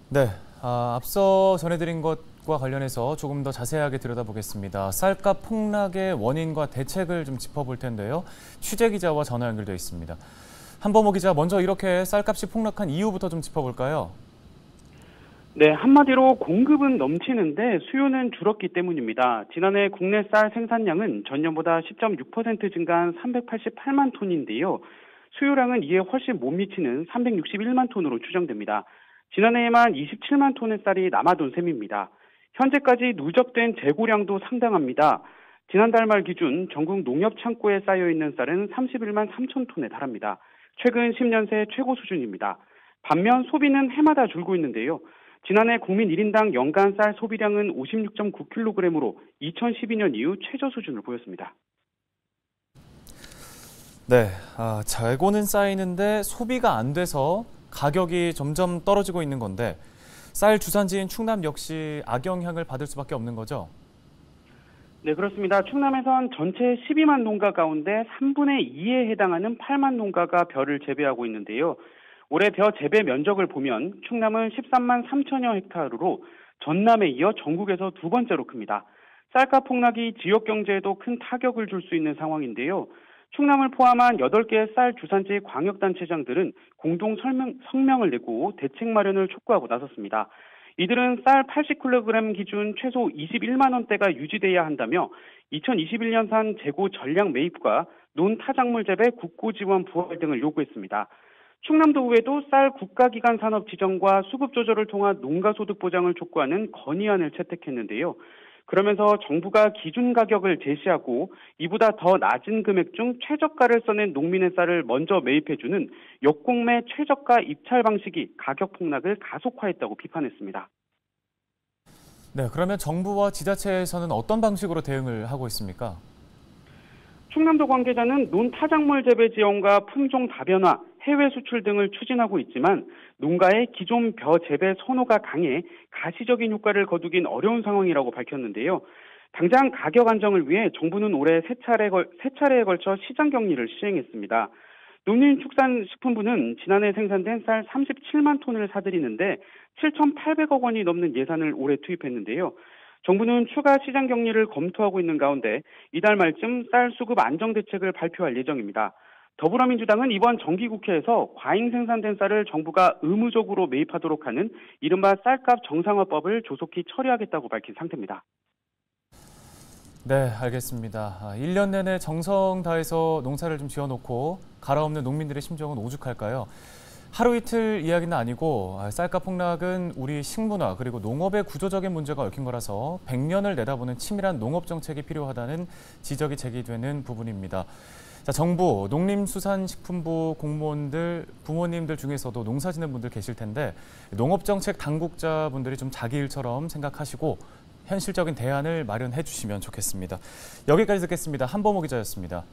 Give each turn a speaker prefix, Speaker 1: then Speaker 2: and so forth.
Speaker 1: 네, 앞서 전해드린 것과 관련해서 조금 더 자세하게 들여다보겠습니다. 쌀값 폭락의 원인과 대책을 좀 짚어볼 텐데요. 취재 기자와 전화 연결되어 있습니다. 한범호 기자, 먼저 이렇게 쌀값이 폭락한 이유부터 좀 짚어볼까요?
Speaker 2: 네, 한마디로 공급은 넘치는데 수요는 줄었기 때문입니다. 지난해 국내 쌀 생산량은 전년보다 10.6% 증가한 388만 톤인데요. 수요량은 이에 훨씬 못 미치는 361만 톤으로 추정됩니다. 지난해에만 27만 톤의 쌀이 남아돈 셈입니다. 현재까지 누적된 재고량도 상당합니다. 지난달 말 기준 전국 농협 창고에 쌓여있는 쌀은 31만 3천 톤에 달합니다. 최근 10년 새 최고 수준입니다. 반면 소비는 해마다 줄고 있는데요. 지난해 국민 1인당 연간 쌀 소비량은 56.9kg으로 2012년 이후 최저 수준을 보였습니다.
Speaker 1: 네, 재고는 쌓이는데 소비가 안 돼서 가격이 점점 떨어지고 있는 건데 쌀 주산지인 충남 역시 악영향을 받을 수밖에 없는 거죠?
Speaker 2: 네, 그렇습니다. 충남에선 전체 12만 농가 가운데 3분의 2에 해당하는 8만 농가가 벼를 재배하고 있는데요. 올해 벼 재배 면적을 보면 충남은 13만 3천여 헥타르로 전남에 이어 전국에서 두 번째로 큽니다. 쌀값 폭락이 지역 경제에도 큰 타격을 줄 수 있는 상황인데요. 충남을 포함한 8개의 쌀 주산지 광역단체장들은 공동 성명을 내고 대책 마련을 촉구하고 나섰습니다. 이들은 쌀 80kg 기준 최소 21만 원대가 유지돼야 한다며 2021년산 재고 전량 매입과 논타작물 재배 국고 지원 부활 등을 요구했습니다. 충남도의회도 쌀 국가기관 산업 지정과 수급 조절을 통한 농가 소득 보장을 촉구하는 건의안을 채택했는데요. 그러면서 정부가 기준 가격을 제시하고 이보다 더 낮은 금액 중 최저가를 써낸 농민의 쌀을 먼저 매입해주는 역공매 최저가 입찰 방식이 가격 폭락을 가속화했다고 비판했습니다.
Speaker 1: 네, 그러면 정부와 지자체에서는 어떤 방식으로 대응을 하고 있습니까?
Speaker 2: 충남도 관계자는 논타작물 재배 지원과 품종 다변화, 해외 수출 등을 추진하고 있지만 농가의 기존 벼 재배 선호가 강해 가시적인 효과를 거두긴 어려운 상황이라고 밝혔는데요. 당장 가격 안정을 위해 정부는 올해 세 차례에 걸쳐 시장 격리를 시행했습니다. 농림축산식품부는 지난해 생산된 쌀 37만 톤을 사들이는데 7,800억 원이 넘는 예산을 올해 투입했는데요. 정부는 추가 시장 격리를 검토하고 있는 가운데 이달 말쯤 쌀 수급 안정 대책을 발표할 예정입니다. 더불어민주당은 이번 정기국회에서 과잉 생산된 쌀을 정부가 의무적으로 매입하도록 하는 이른바 쌀값 정상화법을 조속히 처리하겠다고 밝힌 상태입니다.
Speaker 1: 네, 알겠습니다. 1년 내내 정성 다해서 농사를 좀 지어놓고 갈아엎는 농민들의 심정은 오죽할까요? 하루 이틀 이야기는 아니고 쌀값 폭락은 우리 식문화 그리고 농업의 구조적인 문제가 얽힌 거라서 100년을 내다보는 치밀한 농업 정책이 필요하다는 지적이 제기되는 부분입니다. 자, 정부, 농림수산식품부 공무원들, 부모님들 중에서도 농사 짓는 분들 계실 텐데 농업정책 당국자분들이 좀 자기 일처럼 생각하시고 현실적인 대안을 마련해 주시면 좋겠습니다. 여기까지 듣겠습니다. 한범호 기자였습니다.